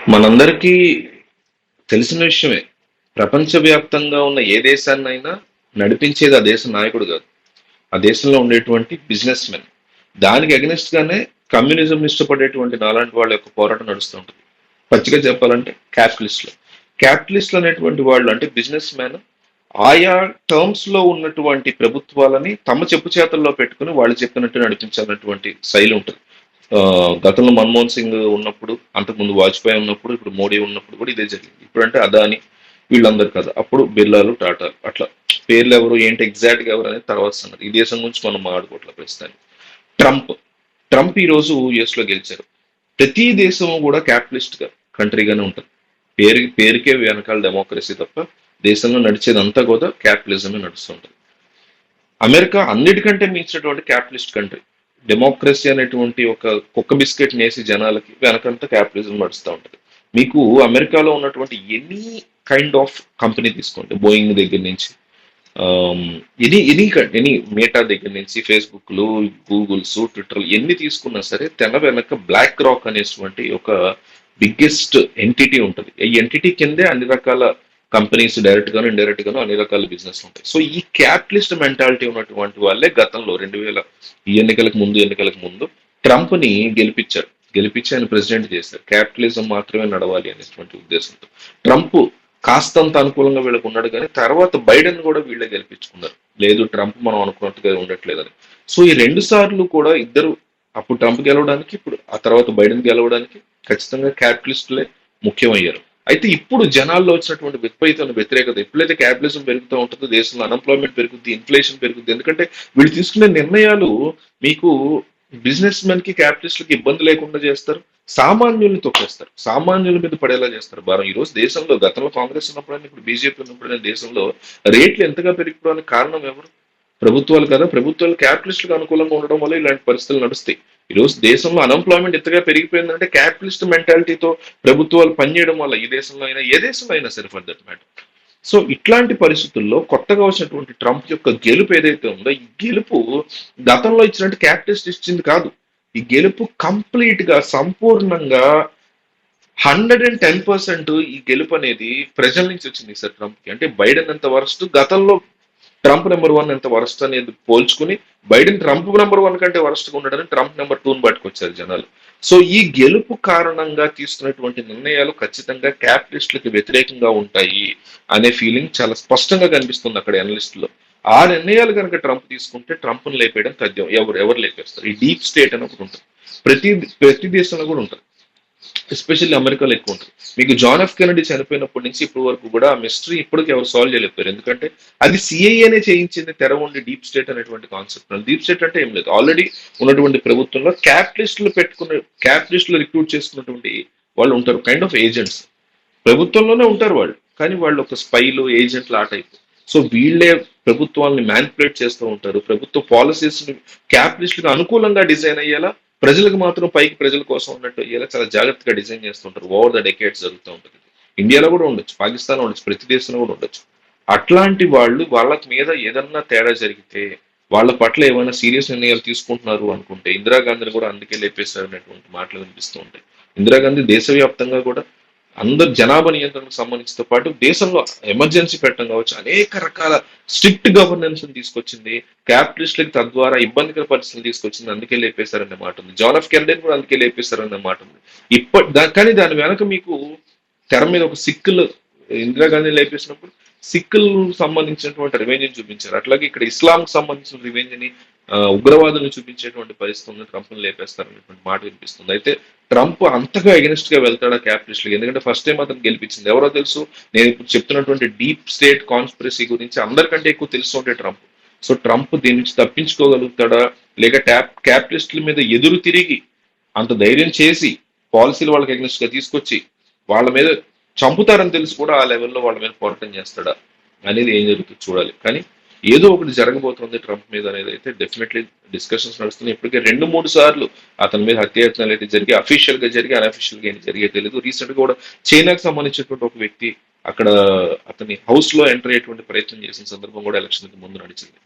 మనందరికీ తెలిసిన విషయమే. ప్రపంచవ్యాప్తంగా ఉన్న ఏ దేశాన్నైనా నడిపించేది ఆ దేశ నాయకుడు కాదు. ఆ దేశంలో ఉండేటువంటి బిజినెస్ మెన్. దానికి అగెనిస్ట్ గానే కమ్యూనిజం ఇష్టపడేటువంటి నాలాంటి వాళ్ళ యొక్క పోరాటం నడుస్తూ ఉంటుంది. పచ్చిగా చెప్పాలంటే క్యాపిటలిస్టులు. క్యాపిటలిస్టులు అనేటువంటి వాళ్ళు అంటే బిజినెస్ మ్యాన్ ఆయా టర్మ్స్ లో ఉన్నటువంటి ప్రభుత్వాలని తమ చెప్పు చేతల్లో పెట్టుకుని వాళ్ళు చెప్పినట్టు నడిపించాలన్నటువంటి శైలి ఉంటుంది. గతంలో మన్మోహన్ సింగ్ ఉన్నప్పుడు, అంతకుముందు వాజ్పేయి ఉన్నప్పుడు, ఇప్పుడు మోడీ ఉన్నప్పుడు కూడా ఇదే జరిగింది. ఇప్పుడంటే అదాని వీళ్ళందరూ కదా, అప్పుడు బిర్లాలు, టాటాలు అట్లా. పేర్లు ఎవరు ఏంటి ఎగ్జాక్ట్ గా ఎవరు అనేది తర్వాత సంగతి. ఈ దేశం గురించి మనం మాట్లాడుకోవట్లేదు ప్రస్తుతానికి. ట్రంప్ ట్రంప్ ఈ రోజు యుఎస్ లో గెలిచారు. ప్రతి దేశము కూడా క్యాపిటలిస్ట్ గా కంట్రీగానే ఉంటుంది. పేరుకే వెనకాల డెమోక్రసీ తప్ప దేశంలో నడిచేదంతా కూడా క్యాపిటలిజమే నడుస్తుంటుంది. అమెరికా అన్నిటికంటే మించినటువంటి క్యాపిటలిస్ట్ కంట్రీ. డెమోక్రసీ అనేటువంటి ఒక కుక్క బిస్కెట్ నేసి జనాలకి వెనకంతా క్యాపిటలిజం నడుస్తూ ఉంటుంది. మీకు అమెరికాలో ఉన్నటువంటి ఎనీ కైండ్ ఆఫ్ కంపెనీ తీసుకోండి, బోయింగ్ దగ్గర నుంచి ఆమ్, ఎనీ మేటా దగ్గర నుంచి ఫేస్బుక్లు, గూగుల్స్, ట్విట్టర్లు ఎన్ని తీసుకున్నా సరే తెన వెనక బ్లాక్ రాక్ అనేటువంటి ఒక బిగ్గెస్ట్ ఎంటిటీ ఉంటుంది. ఈ ఎంటిటీ కిందే అన్ని రకాల కంపెనీస్ డైరెక్ట్ గాను ఇండైరెక్ట్ గాను అన్ని రకాల బిజినెస్ ఉంటాయి. సో ఈ క్యాపిటలిస్ట్ మెంటాలిటీ ఉన్నటువంటి వాళ్ళే గతంలో 2000 ఈ ఎన్నికలకు ముందు ట్రంప్ ని గెలిపించారు. గెలిపించి ఆయన ప్రెసిడెంట్ చేశారు. క్యాపిటలిజం మాత్రమే నడవాలి అనేటువంటి ఉద్దేశంతో. ట్రంప్ కాస్తంత అనుకూలంగా వీళ్ళకు ఉన్నాడు, కానీ తర్వాత బైడెన్ కూడా వీళ్ళే గెలిపించుకున్నారు. లేదు, ట్రంప్ మనం అనుకున్నట్టుగా ఉండట్లేదని. సో ఈ రెండు సార్లు కూడా ఇద్దరు, అప్పుడు ట్రంప్ గెలవడానికి, ఇప్పుడు ఆ తర్వాత బైడెన్ గెలవడానికి ఖచ్చితంగా క్యాపిటలిస్టులే ముఖ్యమయ్యారు. అయితే ఇప్పుడు జనాల్లో వచ్చినటువంటి విపరీతమైన వ్యతిరేకత, ఎప్పుడైతే క్యాపిటలిజం పెరుగుతూ ఉంటుందో దేశంలో అన్ఎంప్లాయ్మెంట్ పెరుగుద్ది, ఇన్ఫ్లేషన్ పెరుగుద్ది. ఎందుకంటే వీళ్ళు తీసుకునే నిర్ణయాలు మీకు బిజినెస్ మెన్ కి క్యాపిటలిస్టులకి ఇబ్బంది లేకుండా చేస్తారు, సామాన్యుల్ని తొక్కేస్తారు, సామాన్యుల మీద పడేలా చేస్తారు భారం. ఈ రోజు దేశంలో గతంలో కాంగ్రెస్ ఉన్నప్పుడైనా ఇప్పుడు బీజేపీ ఉన్నప్పుడైనా దేశంలో రేట్లు ఎంతగా పెరిగిపోవడానికి కారణం ఎవరు? ప్రభుత్వాలు కదా. ప్రభుత్వాలు క్యాపిటలిస్టులకు అనుకూలంగా ఉండడం వల్ల ఇలాంటి పరిస్థితులు నడుస్తాయి. ఈ రోజు దేశంలో అన్ఎంప్లాయ్మెంట్ ఎంతగా పెరిగిపోయిందంటే క్యాపిటలిస్ట్ మెంటాలిటీతో ప్రభుత్వాలు పనిచేయడం వల్ల. ఈ దేశంలో అయినా ఏ దేశంలో అయినా సరే ఫర్ దట్ మ్యాటర్. సో ఇట్లాంటి పరిస్థితుల్లో కొత్తగా వచ్చినటువంటి ట్రంప్ యొక్క గెలుపు ఏదైతే ఉందో, ఈ గెలుపు గతంలో ఇచ్చినట్టు క్యాపిటలిస్ట్ ఇచ్చింది కాదు. ఈ గెలుపు కంప్లీట్ గా సంపూర్ణంగా 110% ఈ గెలుపు అనేది ప్రజల నుంచి వచ్చింది సార్ ట్రంప్ కి. అంటే బైడెన్ ఎంత వరస్ట్, గతంలో ట్రంప్ నెంబర్ 1 ఎంత వరస్ట్ అనేది పోల్చుకుని బైడెన్ ట్రంప్ నెంబర్ 1 కంటే వరస్ట్ గా ఉండడని ట్రంప్ నెంబర్ 2ని పట్టుకొచ్చారు జనాలు. సో ఈ గెలుపు కారణంగా తీసుకున్నటువంటి నిర్ణయాలు ఖచ్చితంగా క్యాపిటలిస్టులకు వ్యతిరేకంగా ఉంటాయి అనే ఫీలింగ్ చాలా స్పష్టంగా కనిపిస్తుంది అక్కడ అనలిస్టులో. ఆ నిర్ణయాలు కనుక ట్రంప్ తీసుకుంటే ట్రంప్ను లేపేయడం తథ్యం. ఎవరు లేపేస్తారు? ఈ డీప్ స్టేట్ అని ఒకటి ఉంటుంది. ప్రతి ప్రతి దేశంలో కూడా ఉంటుంది, ఎస్పెషల్లీ అమెరికాలో ఎక్కువ ఉంటుంది. మీకు జాన్ ఎఫ్ కెనడీ చనిపోయినప్పటి నుంచి ఇప్పటి వరకు కూడా ఆ మిస్టరీ ఇప్పటికి ఎవరు సాల్వ్ చేయలేకపోయారు. ఎందుకంటే అది సిఐఏనే చేయించింది, తెర ఉండి డీప్ స్టేట్ అనేటువంటి కాన్సెప్ట్. డీప్ స్టేట్ అంటే ఏం లేదు, ఆల్రెడీ ఉన్నటువంటి ప్రభుత్వంలో క్యాపిటలిస్టులు రిక్రూట్ చేసుకున్నటువంటి వాళ్ళు ఉంటారు, కైండ్ ఆఫ్ ఏజెంట్స్. ప్రభుత్వంలోనే ఉంటారు వాళ్ళు, కానీ వాళ్ళు ఒక స్పైలు, ఏజెంట్లు ఆ టైప్. సో వీళ్ళే ప్రభుత్వాన్ని మ్యానిపులేట్ చేస్తూ ఉంటారు. ప్రభుత్వ పాలసీస్ ని క్యాపిటలిస్టులకు అనుకూలంగా డిజైన్ అయ్యేలా, ప్రజలకు మాత్రం పైకి ప్రజల కోసం ఉన్నట్టు అయ్యేలా చాలా జాగ్రత్తగా డిజైన్ చేస్తుంటారు. ఓవర్ ద డెకేడ్స్ జరుగుతూ ఉంటుంది. ఇండియాలో కూడా ఉండొచ్చు, పాకిస్తాన్ ఉండొచ్చు, ప్రతి దేశంలో కూడా ఉండొచ్చు. అట్లాంటి వాళ్ళు, వాళ్ళకి మీద ఏదన్నా తేడా జరిగితే, వాళ్ళ పట్ల ఏమైనా సీరియస్ నిర్ణయాలు తీసుకుంటున్నారు అనుకుంటే, ఇందిరాగాంధీని కూడా అందుకే లేపేశారు అనేటువంటి మాటలు వినిపిస్తూ ఉంటాయి. ఇందిరాగాంధీ దేశవ్యాప్తంగా కూడా అందరు జనాభా నియంత్రణకు సంబంధించితో పాటు దేశంలో ఎమర్జెన్సీ పెట్టడం కావచ్చు, అనేక రకాల స్ట్రిక్ట్ గవర్నెన్స్ తీసుకొచ్చింది. క్యాపిటలిస్టులకు తద్వారా ఇబ్బందికర పరిస్థితులు తీసుకొచ్చింది, అందుకే లేపేశారనే మాట ఉంది. జాన్ ఎఫ్ కెనడీని కూడా అందుకే లేపేశారనే మాట ఉంది. కానీ దాని వెనక మీకు తెర మీద ఒక సిక్కులు, ఇందిరాగాంధీ లేపేసినప్పుడు సిక్కులు సంబంధించినటువంటి రివెంజ్ చూపించారు. అట్లాగే ఇక్కడ ఇస్లాంకు సంబంధించిన రివెంజ్ ని, ఉగ్రవాదులను చూపించేటువంటి పరిస్థితి ఉంది. ట్రంప్ లేపేస్తారనేటువంటి మాట వినిపిస్తుంది. అయితే ట్రంప్ అంతగా ఎగెనిస్ట్ గా వెళ్తాడా క్యాపిటలిస్ట్? ఎందుకంటే ఫస్ట్ టైం అతను గెలిపించింది ఎవరో తెలుసు. నేను ఇప్పుడు చెప్తున్నటువంటి డీప్ స్టేట్ కాన్స్పిరసీ గురించి అందరికంటే ఎక్కువ తెలుసు ఉంటే ట్రంప్. సో ట్రంప్ దీని నుంచి తప్పించుకోగలుగుతాడా, లేక క్యాపిటలిస్టుల మీద ఎదురు తిరిగి అంత ధైర్యం చేసి పాలసీలు వాళ్ళకి ఎగ్నెస్ట్ గా తీసుకొచ్చి వాళ్ళ మీద చంపుతారని తెలిసి కూడా ఆ లెవెల్లో వాళ్ళ మీద పోరాటం చేస్తాడా అనేది ఏం జరుగుతుంది చూడాలి. కానీ ఏదో ఒకటి జరగబోతుంది ట్రంప్ మీద అనేది అయితే డెఫినెట్లీ డిస్కషన్స్ నడుస్తున్నాయి. ఇప్పటికే 2-3 సార్లు అతని మీద హత్యాయత్నాలు అయితే జరిగి, అఫీషియల్ గా జరిగి, అన్అఫీషియల్ గా ఏం జరిగే తెలియదు. రీసెంట్ గా కూడా చైనాకు సంబంధించినటువంటి ఒక వ్యక్తి అక్కడ అతని హౌస్ లో ఎంటర్ అయ్యేటువంటి ప్రయత్నం చేసిన సందర్భం కూడా ఎలక్షన్ కి ముందు నడిచింది.